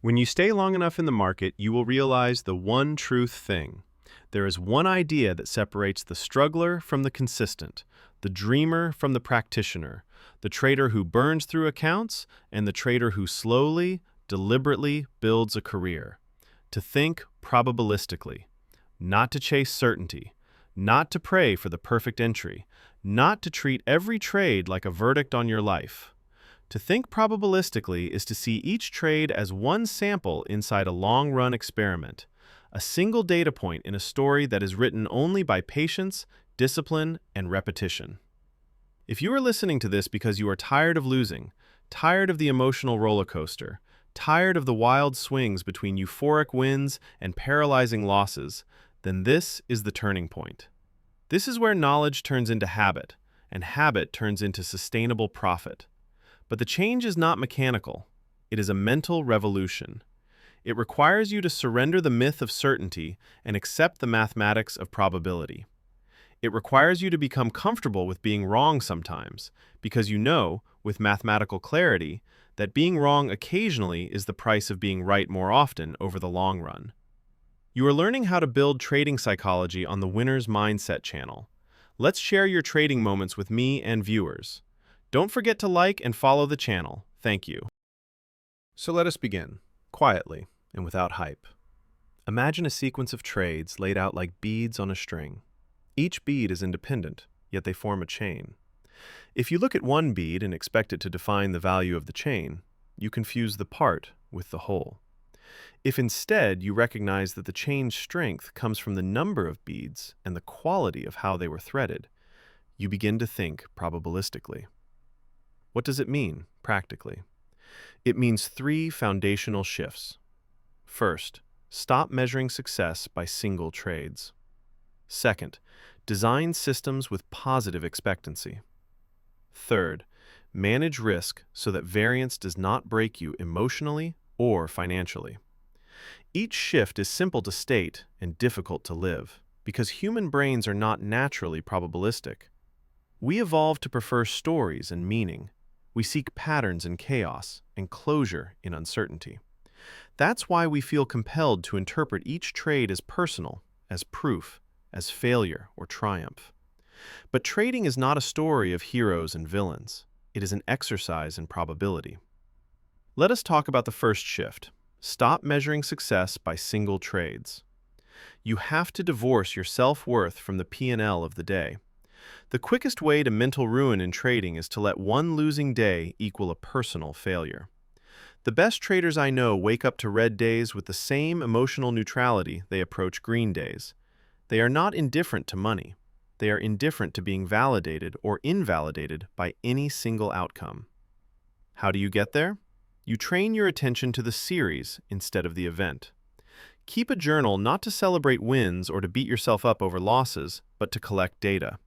When you stay long enough in the market, you will realize the one truth thing. There is one idea that separates the struggler from the consistent, the dreamer from the practitioner, the trader who burns through accounts, and the trader who slowly, deliberately builds a career. To think probabilistically, not to chase certainty, not to pray for the perfect entry, not to treat every trade like a verdict on your life. To think probabilistically is to see each trade as one sample inside a long-run experiment, a single data point in a story that is written only by patience, discipline, and repetition. If you are listening to this because you are tired of losing, tired of the emotional roller coaster, tired of the wild swings between euphoric wins and paralyzing losses, then this is the turning point. This is where knowledge turns into habit, and habit turns into sustainable profit. But the change is not mechanical. It is a mental revolution. It requires you to surrender the myth of certainty and accept the mathematics of probability. It requires you to become comfortable with being wrong sometimes, because you know, with mathematical clarity, that being wrong occasionally is the price of being right more often over the long run. You are learning how to build trading psychology on the Winner's Mindset channel. Let's share your trading moments with me and viewers. Don't forget to like and follow the channel. Thank you. So let us begin, quietly and without hype. Imagine a sequence of trades laid out like beads on a string. Each bead is independent, yet they form a chain. If you look at one bead and expect it to define the value of the chain, you confuse the part with the whole. If instead you recognize that the chain's strength comes from the number of beads and the quality of how they were threaded, you begin to think probabilistically. What does it mean, practically? It means three foundational shifts. First, stop measuring success by single trades. Second, design systems with positive expectancy. Third, manage risk so that variance does not break you emotionally or financially. Each shift is simple to state and difficult to live, because human brains are not naturally probabilistic. We evolved to prefer stories and meaning. We seek patterns in chaos and closure in uncertainty. That's why we feel compelled to interpret each trade as personal, as proof, as failure or triumph. But trading is not a story of heroes and villains. It is an exercise in probability. Let us talk about the first shift. Stop measuring success by single trades. You have to divorce your self-worth from the P&L of the day. The quickest way to mental ruin in trading is to let one losing day equal a personal failure. The best traders I know wake up to red days with the same emotional neutrality they approach green days. They are not indifferent to money. They are indifferent to being validated or invalidated by any single outcome. How do you get there? You train your attention to the series instead of the event. Keep a journal not to celebrate wins or to beat yourself up over losses, but to collect data.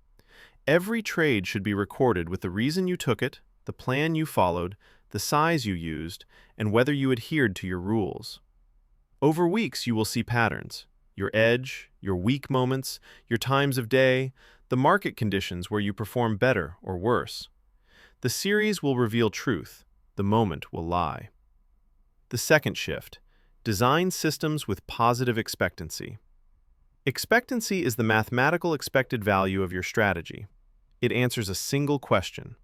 Every trade should be recorded with the reason you took it, the plan you followed, the size you used, and whether you adhered to your rules. Over weeks, you will see patterns: your edge, your weak moments, your times of day, the market conditions where you perform better or worse. The series will reveal truth. The moment will lie. The second shift: design systems with positive expectancy. Expectancy is the mathematical expected value of your strategy. It answers a single question.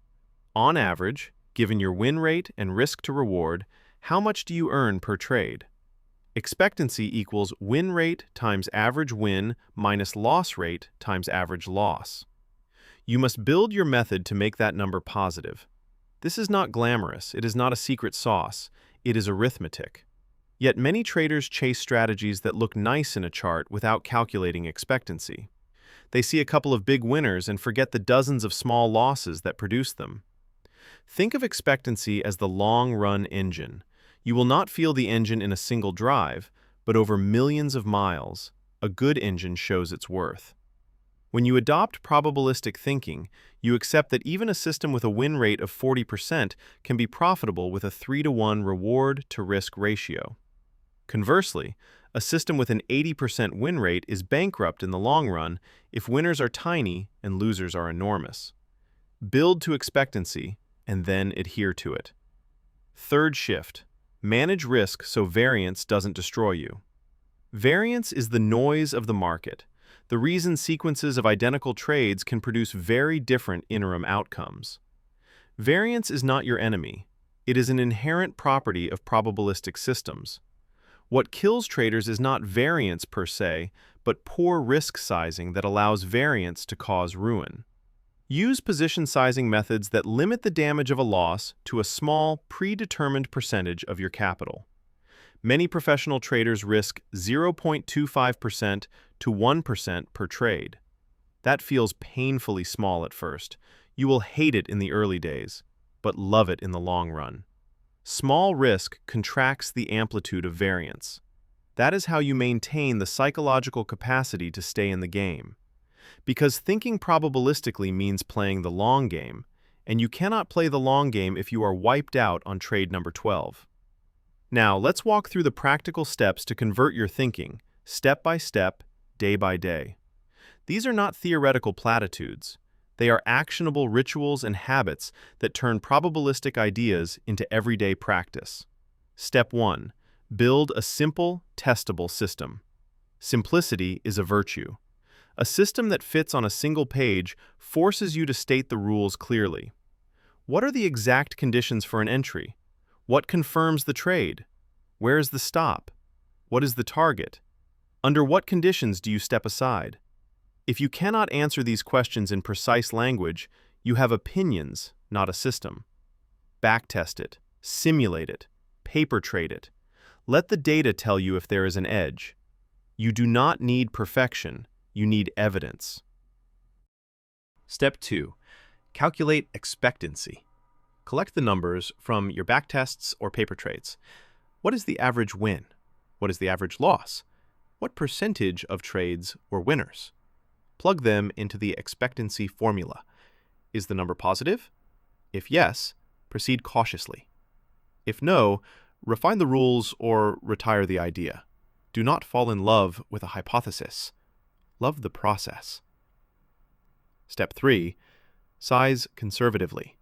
On average, given your win rate and risk to reward, how much do you earn per trade? Expectancy equals win rate times average win minus loss rate times average loss. You must build your method to make that number positive. This is not glamorous. It is not a secret sauce. It is arithmetic. Yet many traders chase strategies that look nice in a chart without calculating expectancy. They see a couple of big winners and forget the dozens of small losses that produce them. Think of expectancy as the long-run engine. You will not feel the engine in a single drive, but over millions of miles, a good engine shows its worth. When you adopt probabilistic thinking, you accept that even a system with a win rate of 40% can be profitable with a 3-to-1 reward-to-risk ratio. Conversely, a system with an 80% win rate is bankrupt in the long run if winners are tiny and losers are enormous. Build to expectancy and then adhere to it. Third shift: Manage risk so variance doesn't destroy you. Variance is the noise of the market, the reason sequences of identical trades can produce very different interim outcomes. Variance is not your enemy. It is an inherent property of probabilistic systems. What kills traders is not variance per se, but poor risk sizing that allows variance to cause ruin. Use position sizing methods that limit the damage of a loss to a small, predetermined percentage of your capital. Many professional traders risk 0.25% to 1% per trade. That feels painfully small at first. You will hate it in the early days, but love it in the long run. Small risk contracts the amplitude of variance. That is how you maintain the psychological capacity to stay in the game. Because thinking probabilistically means playing the long game, and you cannot play the long game if you are wiped out on trade number 12. Now, let's walk through the practical steps to convert your thinking, step by step, day by day. These are not theoretical platitudes. They are actionable rituals and habits that turn probabilistic ideas into everyday practice. Step 1. Build a simple, testable system. Simplicity is a virtue. A system that fits on a single page forces you to state the rules clearly. What are the exact conditions for an entry? What confirms the trade? Where is the stop? What is the target? Under what conditions do you step aside? If you cannot answer these questions in precise language, you have opinions, not a system. Backtest it, simulate it, paper trade it. Let the data tell you if there is an edge. You do not need perfection. You need evidence. Step 2. Calculate expectancy. Collect the numbers from your backtests or paper trades. What is the average win? What is the average loss? What percentage of trades were winners? Plug them into the expectancy formula. Is the number positive? If yes, proceed cautiously. If no, refine the rules or retire the idea. Do not fall in love with a hypothesis. Love the process. Step 3. Size conservatively.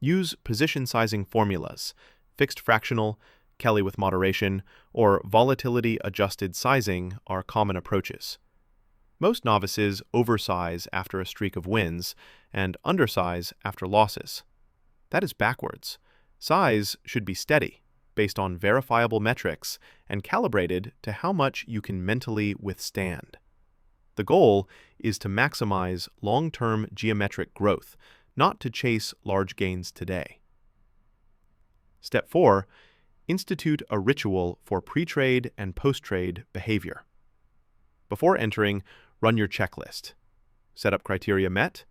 Use position sizing formulas, fixed fractional, Kelly with moderation, or volatility-adjusted sizing are common approaches. Most novices oversize after a streak of wins and undersize after losses. That is backwards. Size should be steady, based on verifiable metrics, and calibrated to how much you can mentally withstand. The goal is to maximize long-term geometric growth, not to chase large gains today. Step 4. Institute a ritual for pre-trade and post-trade behavior. Before entering, run your checklist. Setup criteria met,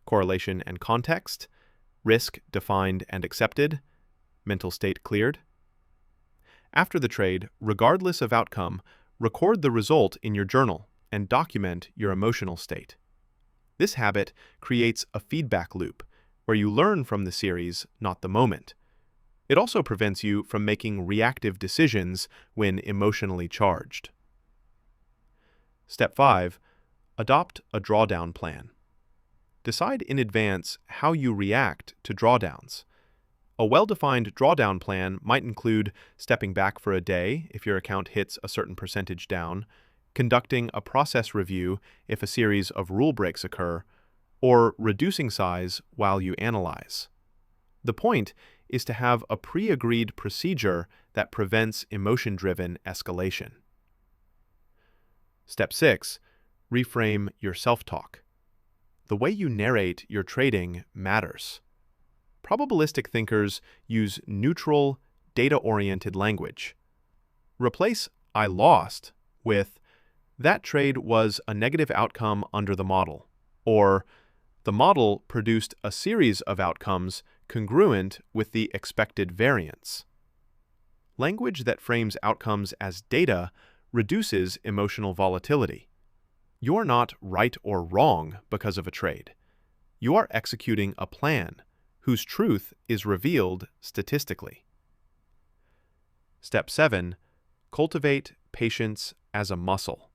correlation and context, risk defined and accepted, mental state cleared. After the trade, regardless of outcome, record the result in your journal and document your emotional state. This habit creates a feedback loop where you learn from the series, not the moment. It also prevents you from making reactive decisions when emotionally charged. Step 5. Adopt a drawdown plan. Decide in advance how you react to drawdowns. A well-defined drawdown plan might include stepping back for a day if your account hits a certain percentage down, conducting a process review if a series of rule breaks occur, or reducing size while you analyze. The point is to have a pre-agreed procedure that prevents emotion-driven escalation. Step 6. Reframe your self-talk. The way you narrate your trading matters. Probabilistic thinkers use neutral, data-oriented language. Replace "I lost" with "that trade was a negative outcome under the model," or "the model produced a series of outcomes congruent with the expected variance." Language that frames outcomes as data reduces emotional volatility. You're not right or wrong because of a trade. You are executing a plan whose truth is revealed statistically. Step 7. Cultivate patience as a muscle.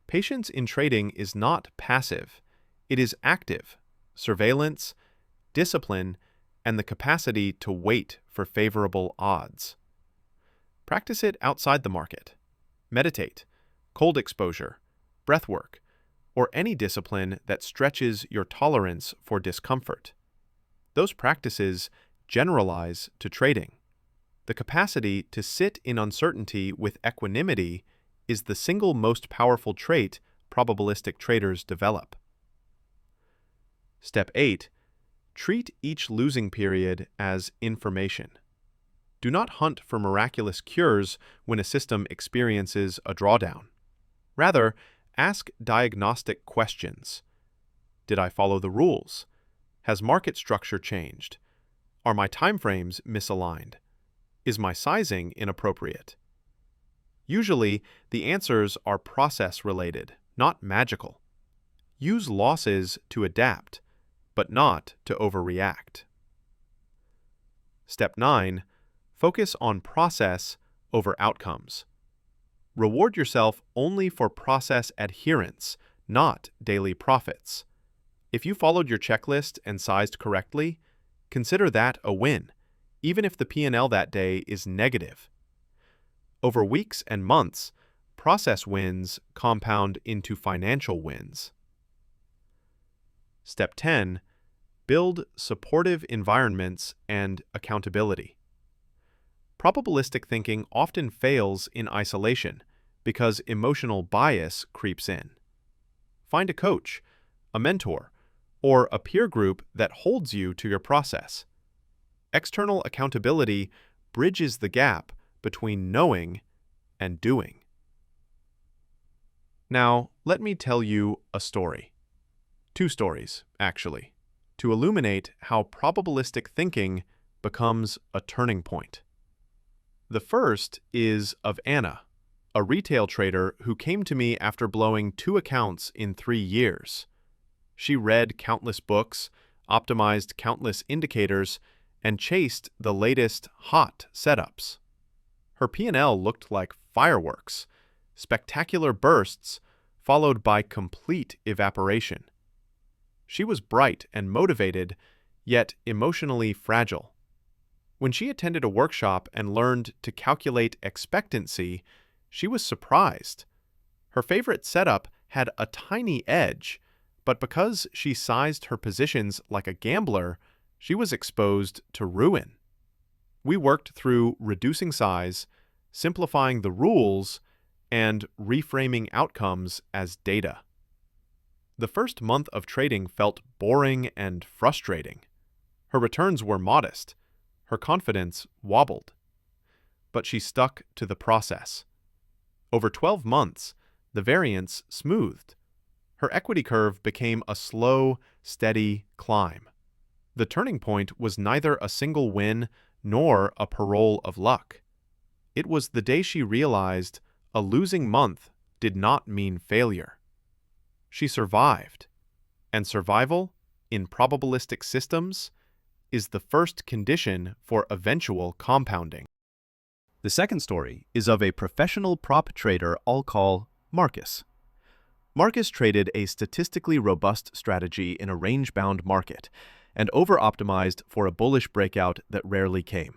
Patience in trading is not passive. It is active, surveillance, discipline, and the capacity to wait for favorable odds. Practice it outside the market. Meditate, cold exposure, breath work, or any discipline that stretches your tolerance for discomfort. Those practices generalize to trading. The capacity to sit in uncertainty with equanimity is the single most powerful trait probabilistic traders develop. Step 8. Treat each losing period as information. Do not hunt for miraculous cures when a system experiences a drawdown. Rather, ask diagnostic questions. Did I follow the rules? Has market structure changed? Are my timeframes misaligned? Is my sizing inappropriate? Usually, the answers are process-related, not magical. Use losses to adapt, but not to overreact. Step 9. Focus on process over outcomes. Reward yourself only for process adherence, not daily profits. If you followed your checklist and sized correctly, consider that a win, even if the P&L that day is negative. Over weeks and months, process wins compound into financial wins. Step 10. Build supportive environments and accountability. Probabilistic thinking often fails in isolation because emotional bias creeps in. Find a coach, a mentor, or a peer group that holds you to your process. External accountability bridges the gap between knowing and doing. Now, let me tell you a story. 2 stories, actually, to illuminate how probabilistic thinking becomes a turning point. The first is of Anna, a retail trader who came to me after blowing 2 accounts in 3 years. She read countless books, optimized countless indicators, and chased the latest hot setups. Her P&L looked like fireworks, spectacular bursts followed by complete evaporation. She was bright and motivated, yet emotionally fragile. When she attended a workshop and learned to calculate expectancy, she was surprised. Her favorite setup had a tiny edge, but because she sized her positions like a gambler, she was exposed to ruin. We worked through reducing size, simplifying the rules, and reframing outcomes as data. The first month of trading felt boring and frustrating. Her returns were modest. Her confidence wobbled. But she stuck to the process. Over 12 months, the variance smoothed. Her equity curve became a slow, steady climb. The turning point was neither a single win nor a parole of luck. It was the day she realized a losing month did not mean failure. She survived, and survival, in probabilistic systems, is the first condition for eventual compounding. The second story is of a professional prop trader I'll call Marcus. Marcus traded a statistically robust strategy in a range-bound market and over-optimized for a bullish breakout that rarely came.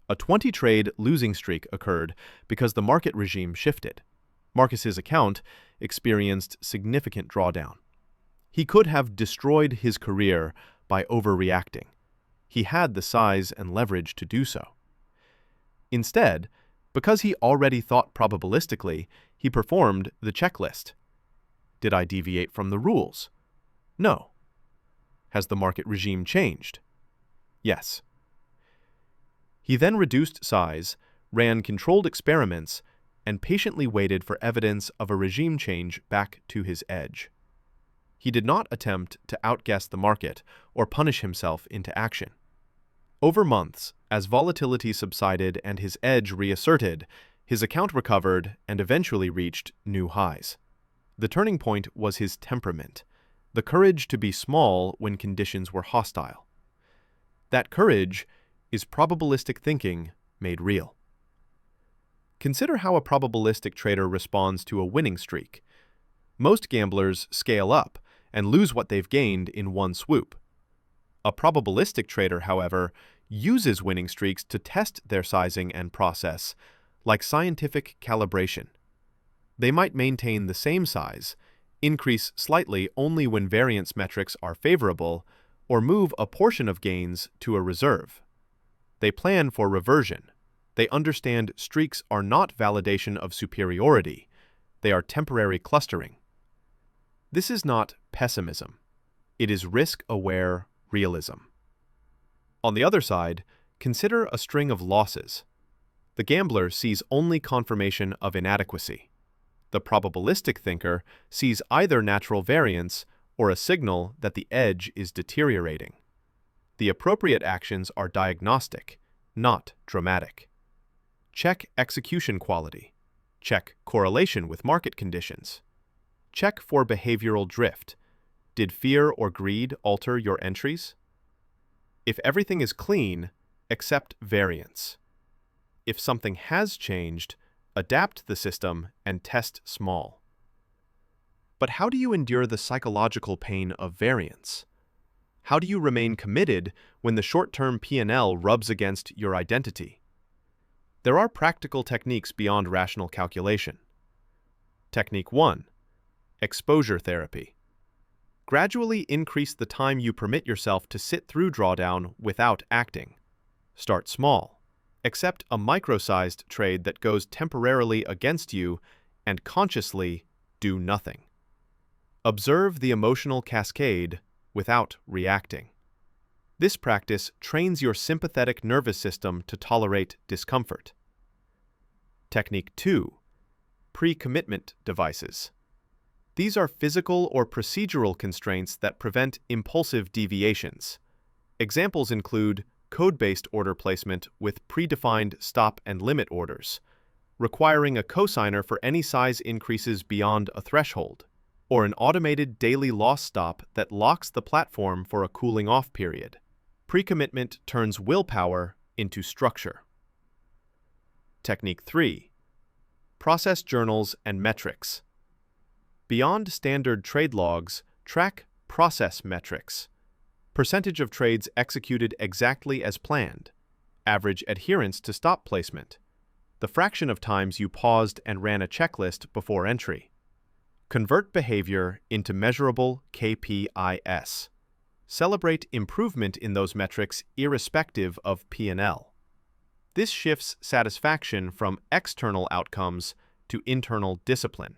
A 20-trade losing streak occurred because the market regime shifted. Marcus's account experienced significant drawdown. He could have destroyed his career by overreacting. He had the size and leverage to do so. Instead, because he already thought probabilistically, he performed the checklist. Did I deviate from the rules? No. Has the market regime changed? Yes. He then reduced size, ran controlled experiments, and patiently waited for evidence of a regime change back to his edge. He did not attempt to outguess the market or punish himself into action. Over months, as volatility subsided and his edge reasserted, his account recovered and eventually reached new highs. The turning point was his temperament, the courage to be small when conditions were hostile. That courage is probabilistic thinking made real. Consider how a probabilistic trader responds to a winning streak. Most gamblers scale up and lose what they've gained in one swoop. A probabilistic trader, however, uses winning streaks to test their sizing and process, like scientific calibration. They might maintain the same size, increase slightly only when variance metrics are favorable, or move a portion of gains to a reserve. They plan for reversion. They understand streaks are not validation of superiority. They are temporary clustering. This is not pessimism. It is risk-aware realism. On the other side, consider a string of losses. The gambler sees only confirmation of inadequacy. The probabilistic thinker sees either natural variance or a signal that the edge is deteriorating. The appropriate actions are diagnostic, not dramatic. Check execution quality. Check correlation with market conditions. Check for behavioral drift. Did fear or greed alter your entries? If everything is clean, accept variance. If something has changed, adapt the system and test small. But how do you endure the psychological pain of variance? How do you remain committed when the short-term P&L rubs against your identity? There are practical techniques beyond rational calculation. Technique 1. Exposure therapy. Gradually increase the time you permit yourself to sit through drawdown without acting. Start small. Accept a micro-sized trade that goes temporarily against you and consciously do nothing. Observe the emotional cascade without reacting. This practice trains your sympathetic nervous system to tolerate discomfort. Technique 2. Pre-commitment devices. These are physical or procedural constraints that prevent impulsive deviations. Examples include code-based order placement with predefined stop and limit orders, requiring a cosigner for any size increases beyond a threshold, or an automated daily loss stop that locks the platform for a cooling-off period. Pre-commitment turns willpower into structure. Technique 3. Process journals and metrics. Beyond standard trade logs, track process metrics. Percentage of trades executed exactly as planned. Average adherence to stop placement. The fraction of times you paused and ran a checklist before entry. Convert behavior into measurable KPIs. Celebrate improvement in those metrics irrespective of P&L. This shifts satisfaction from external outcomes to internal discipline.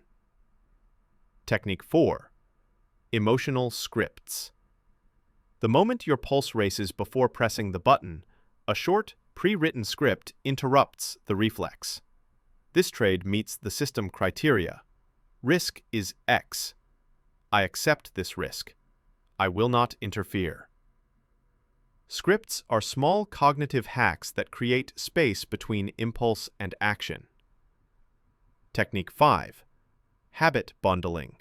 Technique 4. Emotional scripts. The moment your pulse races before pressing the button, a short, pre-written script interrupts the reflex. This trade meets the system criteria. Risk is X. I accept this risk. I will not interfere. Scripts are small cognitive hacks that create space between impulse and action. Technique 5. Habit bundling.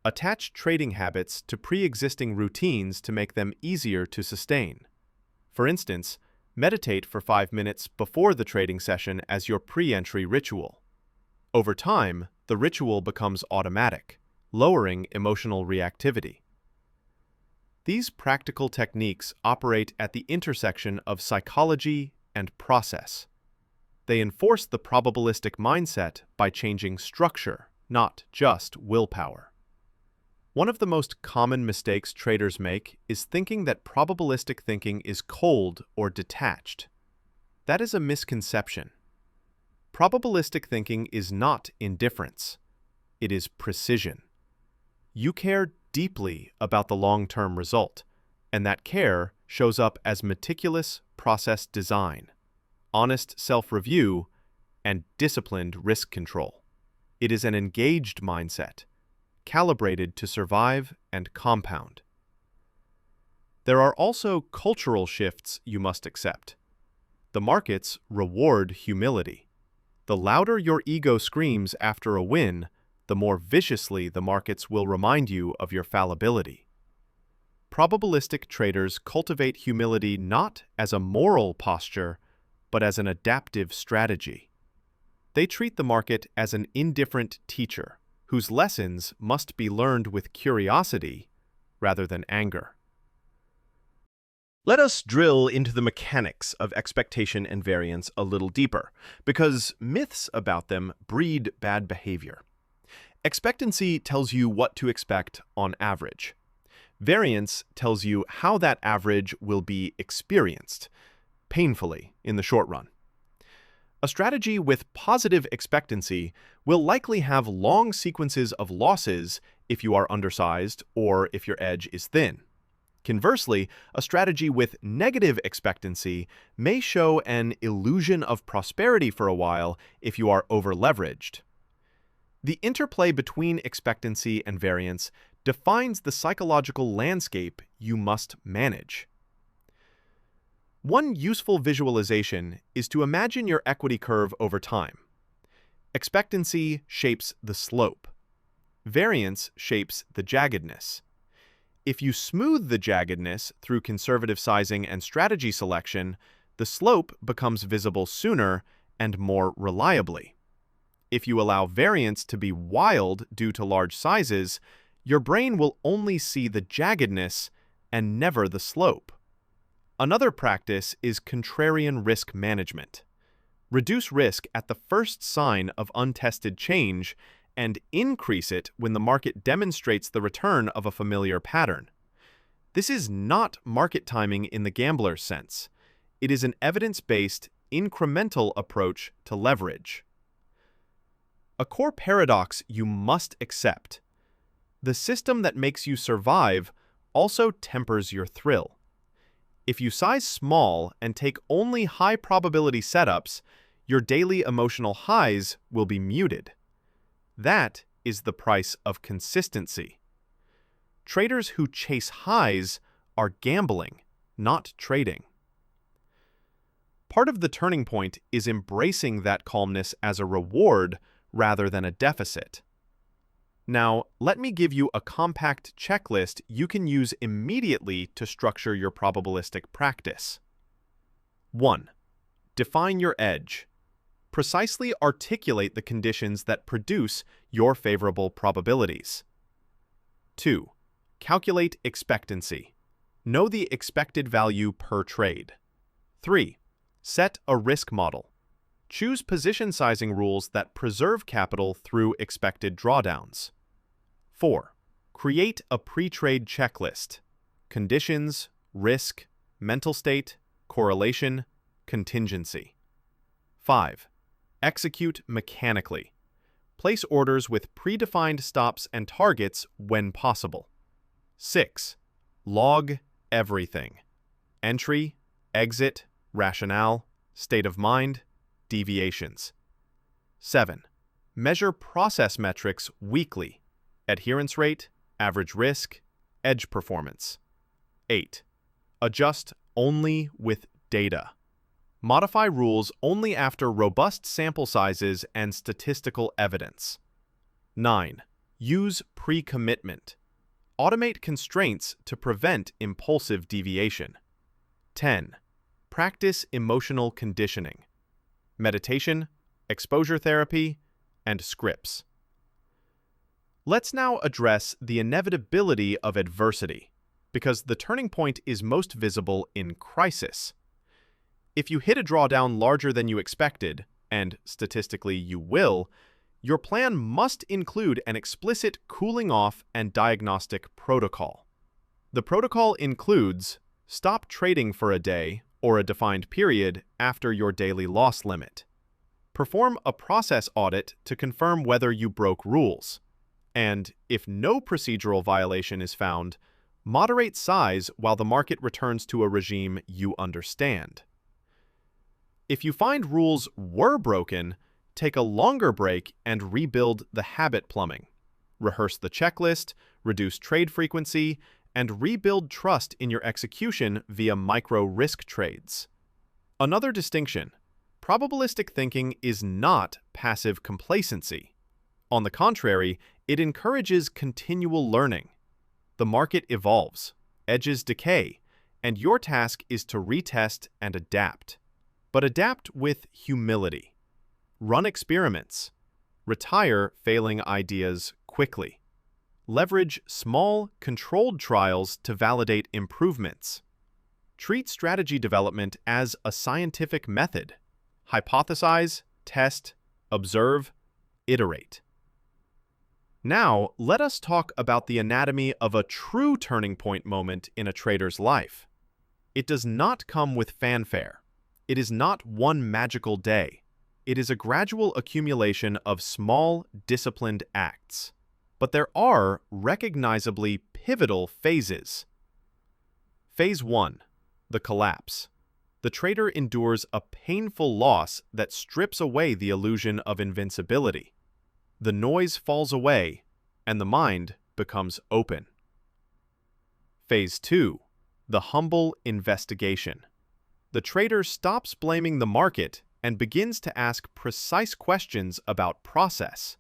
Attach trading habits to pre-existing routines to make them easier to sustain. For instance, meditate for 5 minutes before the trading session as your pre-entry ritual. Over time, the ritual becomes automatic, lowering emotional reactivity. These practical techniques operate at the intersection of psychology and process. They enforce the probabilistic mindset by changing structure, not just willpower. One of the most common mistakes traders make is thinking that probabilistic thinking is cold or detached. That is a misconception. Probabilistic thinking is not indifference. It is precision. You care deeply about the long-term result, and that care shows up as meticulous process design, honest self-review, and disciplined risk control. It is an engaged mindset, calibrated to survive and compound. There are also cultural shifts you must accept. The markets reward humility. The louder your ego screams after a win, the more viciously the markets will remind you of your fallibility. Probabilistic traders cultivate humility not as a moral posture, but as an adaptive strategy. They treat the market as an indifferent teacher, whose lessons must be learned with curiosity rather than anger. Let us drill into the mechanics of expectation and variance a little deeper, because myths about them breed bad behavior. Expectancy tells you what to expect on average. Variance tells you how that average will be experienced, painfully, in the short run. A strategy with positive expectancy will likely have long sequences of losses if you are undersized or if your edge is thin. Conversely, a strategy with negative expectancy may show an illusion of prosperity for a while if you are over-leveraged. The interplay between expectancy and variance defines the psychological landscape you must manage. One useful visualization is to imagine your equity curve over time. Expectancy shapes the slope. Variance shapes the jaggedness. If you smooth the jaggedness through conservative sizing and strategy selection, the slope becomes visible sooner and more reliably. If you allow variance to be wild due to large sizes, your brain will only see the jaggedness and never the slope. Another practice is contrarian risk management. Reduce risk at the first sign of untested change and increase it when the market demonstrates the return of a familiar pattern. This is not market timing in the gambler's sense. It is an evidence-based, incremental approach to leverage. A core paradox you must accept. The system that makes you survive also tempers your thrill. If you size small and take only high-probability setups, your daily emotional highs will be muted. That is the price of consistency. Traders who chase highs are gambling, not trading. Part of the turning point is embracing that calmness as a reward rather than a deficit. Now, let me give you a compact checklist you can use immediately to structure your probabilistic practice. 1. Define your edge. Precisely articulate the conditions that produce your favorable probabilities. 2. Calculate expectancy. Know the expected value per trade. 3. Set a risk model. Choose position sizing rules that preserve capital through expected drawdowns. 4. Create a pre-trade checklist. Conditions, risk, mental state, correlation, contingency. 5. Execute mechanically. Place orders with predefined stops and targets when possible. 6. Log everything. Entry, exit, rationale, state of mind, deviations. 7. Measure process metrics weekly. Adherence rate, average risk, edge performance. 8. Adjust only with data. Modify rules only after robust sample sizes and statistical evidence. 9. Use pre-commitment. Automate constraints to prevent impulsive deviation. 10. Practice emotional conditioning. Meditation, exposure therapy, and scripts. Let's now address the inevitability of adversity, because the turning point is most visible in crisis. If you hit a drawdown larger than you expected, and statistically you will, your plan must include an explicit cooling off and diagnostic protocol. The protocol includes stop trading for a day or a defined period after your daily loss limit. Perform a process audit to confirm whether you broke rules. And if no procedural violation is found, moderate size while the market returns to a regime you understand. If you find rules were broken, take a longer break and rebuild the habit plumbing. Rehearse the checklist, reduce trade frequency, and rebuild trust in your execution via micro-risk trades. Another distinction: probabilistic thinking is not passive complacency. On the contrary, it encourages continual learning. The market evolves, edges decay, and your task is to retest and adapt. But adapt with humility. Run experiments. Retire failing ideas quickly. Leverage small, controlled trials to validate improvements. Treat strategy development as a scientific method. Hypothesize, test, observe, iterate. Now, let us talk about the anatomy of a true turning point moment in a trader's life. It does not come with fanfare. It is not one magical day. It is a gradual accumulation of small, disciplined acts. But there are recognizably pivotal phases. Phase 1. The collapse. The trader endures a painful loss that strips away the illusion of invincibility. The noise falls away, and the mind becomes open. Phase 2. The humble investigation. The trader stops blaming the market and begins to ask precise questions about process.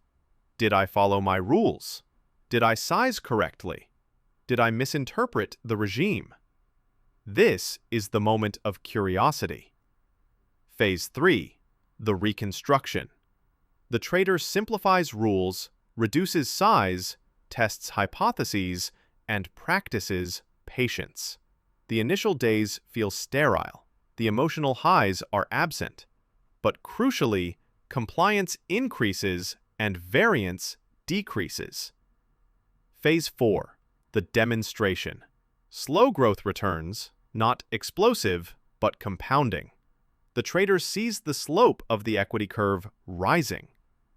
Did I follow my rules? Did I size correctly? Did I misinterpret the regime? This is the moment of curiosity. Phase 3. The reconstruction. The trader simplifies rules, reduces size, tests hypotheses, and practices patience. The initial days feel sterile. The emotional highs are absent. But crucially, compliance increases and variance decreases. Phase 4. The demonstration. Slow growth returns, not explosive, but compounding. The trader sees the slope of the equity curve rising.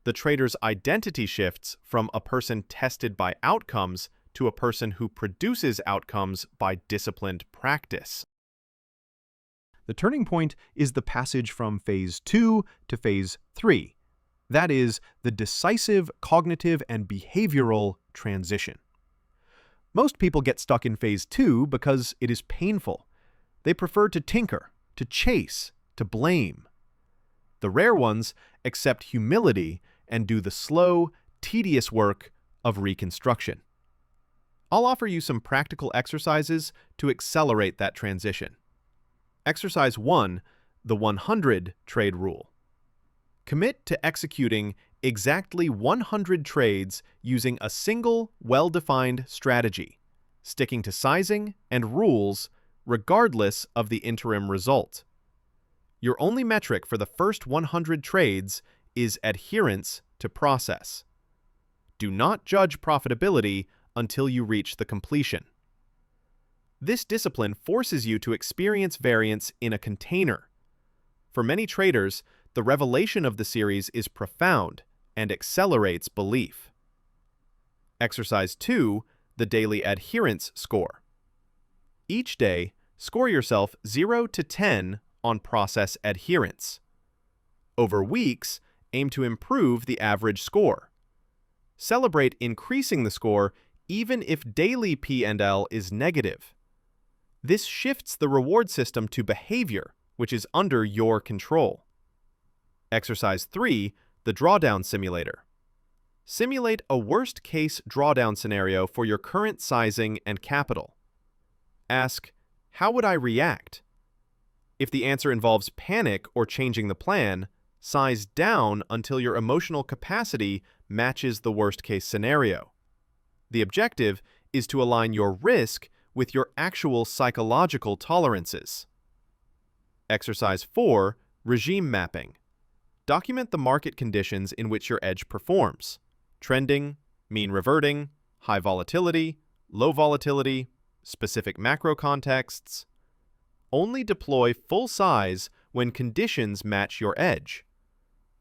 The trader's identity shifts from a person tested by outcomes to a person who produces outcomes by disciplined practice. The turning point is the passage from Phase 2 to Phase 3. That is, the decisive cognitive and behavioral transition. Most people get stuck in Phase 2 because it is painful. They prefer to tinker, to chase, to blame. The rare ones accept humility and do the slow, tedious work of reconstruction. I'll offer you some practical exercises to accelerate that transition. Exercise 1, the 100 trade rule. Commit to executing exactly 100 trades using a single, well-defined strategy, sticking to sizing and rules regardless of the interim result. Your only metric for the first 100 trades is adherence to process. Do not judge profitability until you reach the completion. This discipline forces you to experience variance in a container. For many traders, the revelation of the series is profound and accelerates belief. Exercise 2, the daily adherence score. Each day, score yourself 0 to 10 on process adherence. Over weeks, aim to improve the average score. Celebrate increasing the score even if daily P&L is negative. This shifts the reward system to behavior, which is under your control. Exercise 3, the drawdown simulator. Simulate a worst-case drawdown scenario for your current sizing and capital. Ask, how would I react? If the answer involves panic or changing the plan, size down until your emotional capacity matches the worst-case scenario. The objective is to align your risk with your actual psychological tolerances. Exercise 4, regime mapping. Document the market conditions in which your edge performs: trending, mean reverting, high volatility, low volatility, specific macro contexts. Only deploy full size when conditions match your edge.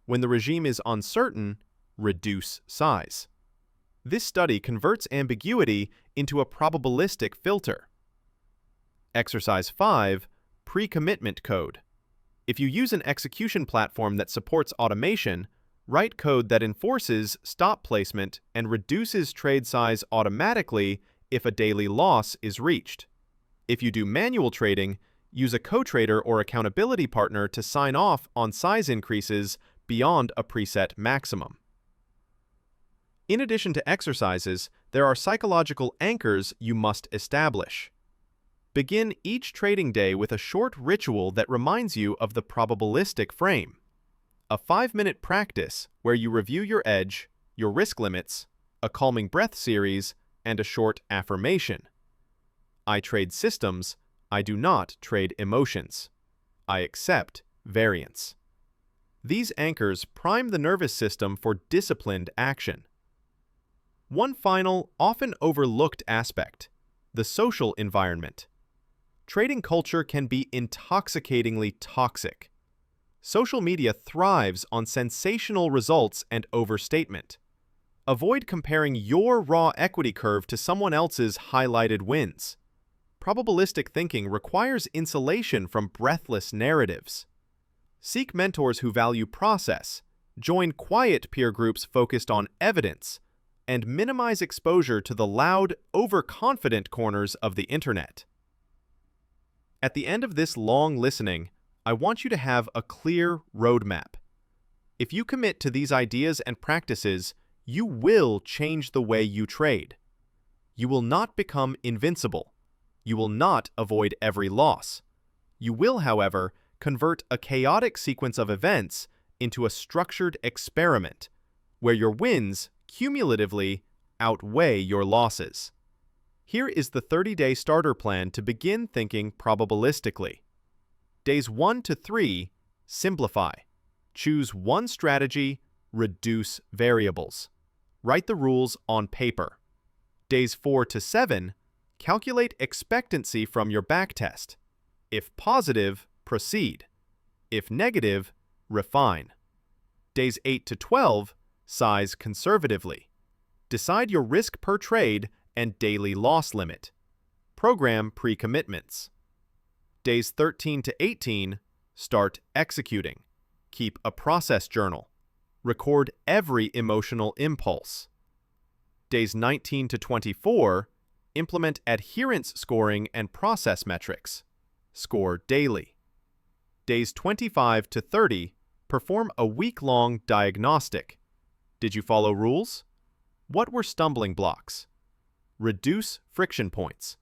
When the regime is uncertain, reduce size. This study converts ambiguity into a probabilistic filter. Exercise 5, pre-commitment code. If you use an execution platform that supports automation, write code that enforces stop placement and reduces trade size automatically if a daily loss is reached. If you do manual trading, use a co-trader or accountability partner to sign off on size increases beyond a preset maximum. In addition to exercises, there are psychological anchors you must establish. Begin each trading day with a short ritual that reminds you of the probabilistic frame. A 5-minute practice where you review your edge, your risk limits, a calming breath series, and a short affirmation. I trade systems, I do not trade emotions. I accept variance. These anchors prime the nervous system for disciplined action. One final, often overlooked aspect: the social environment. Trading culture can be intoxicatingly toxic. Social media thrives on sensational results and overstatement. Avoid comparing your raw equity curve to someone else's highlighted wins. Probabilistic thinking requires insulation from breathless narratives. Seek mentors who value process, join quiet peer groups focused on evidence, and minimize exposure to the loud, overconfident corners of the internet. At the end of this long listening, I want you to have a clear roadmap. If you commit to these ideas and practices, you will change the way you trade. You will not become invincible. You will not avoid every loss. You will, however, convert a chaotic sequence of events into a structured experiment, where your wins, cumulatively, outweigh your losses. Here is the 30-day starter plan to begin thinking probabilistically. Days 1 to 3, simplify. Choose one strategy, reduce variables. Write the rules on paper. Days 4 to 7, calculate expectancy from your backtest. If positive, proceed. If negative, refine. Days 8 to 12, size conservatively. Decide your risk per trade and daily loss limit. Program pre-commitments. Days 13 to 18, start executing. Keep a process journal. Record every emotional impulse. Days 19 to 24, implement adherence scoring and process metrics. Score daily. Days 25 to 30, perform a week-long diagnostic. Did you follow rules? What were stumbling blocks? Reduce friction points.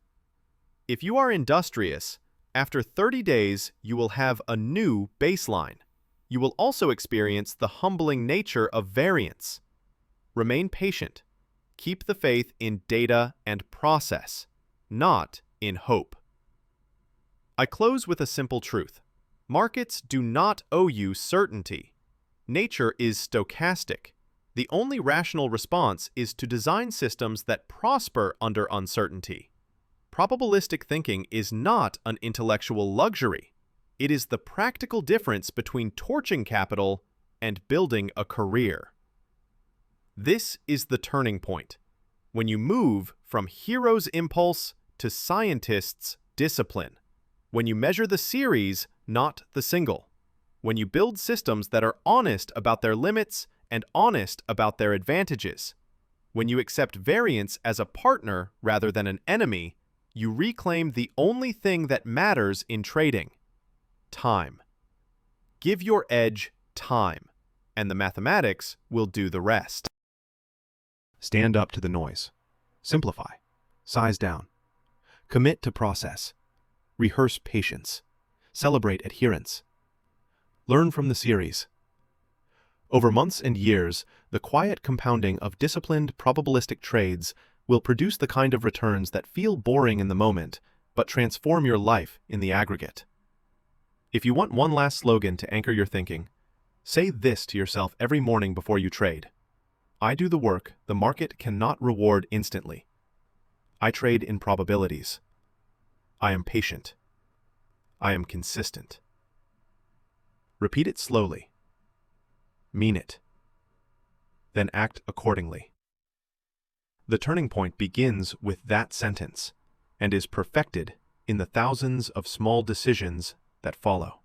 If you are industrious, after 30 days, you will have a new baseline. You will also experience the humbling nature of variance. Remain patient. Keep the faith in data and process, not in hope. I close with a simple truth. Markets do not owe you certainty. Nature is stochastic. The only rational response is to design systems that prosper under uncertainty. Probabilistic thinking is not an intellectual luxury. It is the practical difference between torching capital and building a career. This is the turning point, when you move from hero's impulse to scientist's discipline, when you measure the series, not the single, when you build systems that are honest about their limits and honest about their advantages, when you accept variance as a partner rather than an enemy, you reclaim the only thing that matters in trading: time. Give your edge time, and the mathematics will do the rest. Stand up to the noise. Simplify. Size down. Commit to process. Rehearse patience. Celebrate adherence. Learn from the series. Over months and years, the quiet compounding of disciplined probabilistic trades will produce the kind of returns that feel boring in the moment, but transform your life in the aggregate. If you want one last slogan to anchor your thinking, say this to yourself every morning before you trade: I do the work the market cannot reward instantly. I trade in probabilities. I am patient. I am consistent. Repeat it slowly. Mean it. Then act accordingly. The turning point begins with that sentence and is perfected in the thousands of small decisions that follow.